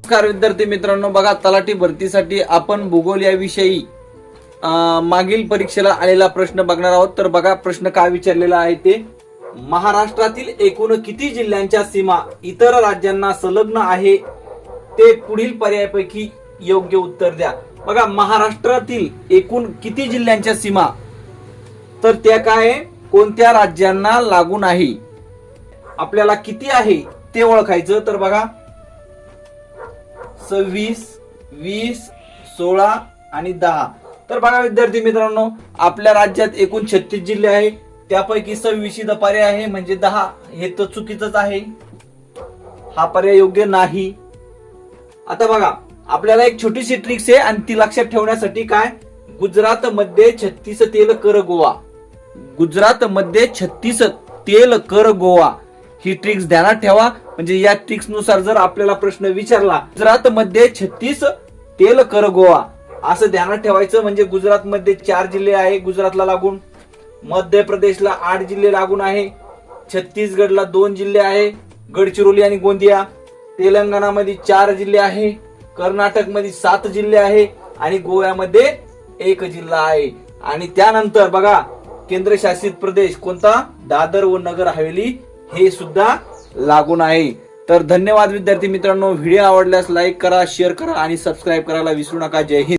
नमस्कार विद्यार्थी मित्रांनो, बघा तलाठी भरतीसाठी आपण भूगोल या विषयी मागील परीक्षेला आलेला प्रश्न बघणार आहोत. तर बघा प्रश्न काय विचारलेला आहे ते, महाराष्ट्रातील एकूण किती जिल्ह्यांच्या सीमा इतर राज्यांना संलग्न आहे ते पुढील पर्यायापैकी योग्य उत्तर द्या. बघा महाराष्ट्रातील एकूण किती जिल्ह्यांच्या सीमा, तर त्या काय कोणत्या राज्यांना लागून आहे, आपल्याला किती आहे ते ओळखायचं. तर बघा 26, 20, 16 आणि 10. तर बघा विद्यार्थी मित्रांनो, आपल्या राज्यात एकूण 36 जिल्हे आहे, त्यापैकी 26 इथं पर्याय आहे म्हणजे 10 हे तर चुकीचंच आहे, हा पर्याय योग्य नाही. आता बघा आपल्याला एक छोटीशी ट्रिक्स आहे आणि ती लक्षात ठेवण्यासाठी काय, गुजरात मध्ये 36 तेल कर गोवा, गुजरात मध्ये 36 तेल कर गोवा ही ट्रिक्स ध्यानात ठेवा. म्हणजे या ट्रिक्स नुसार जर आपल्याला प्रश्न विचारला गुजरात मध्ये 36 तेल कर गोवा असं ध्यानात ठेवायचं. म्हणजे गुजरात मध्ये 4 जिल्हे आहे गुजरातला लागून, मध्य प्रदेशला 8 जिल्हे लागून आहे, छत्तीसगडला 2 जिल्हे आहे, गडचिरोली आणि गोंदिया, तेलंगणामध्ये 4 जिल्हे आहे, कर्नाटक मध्ये 7 जिल्हे आहे आणि गोव्यामध्ये 1 जिल्हा आहे. आणि त्यानंतर बघा केंद्रशासित प्रदेश कोणता, दादर व नगर हवेली हे सुद्धा लागून आहे. तर धन्यवाद विद्यार्थी मित्रांनो, व्हिडिओ आवडल्यास लाईक करा, शेअर करा आणि सबस्क्राईब करायला विसरू नका. जय हिंद.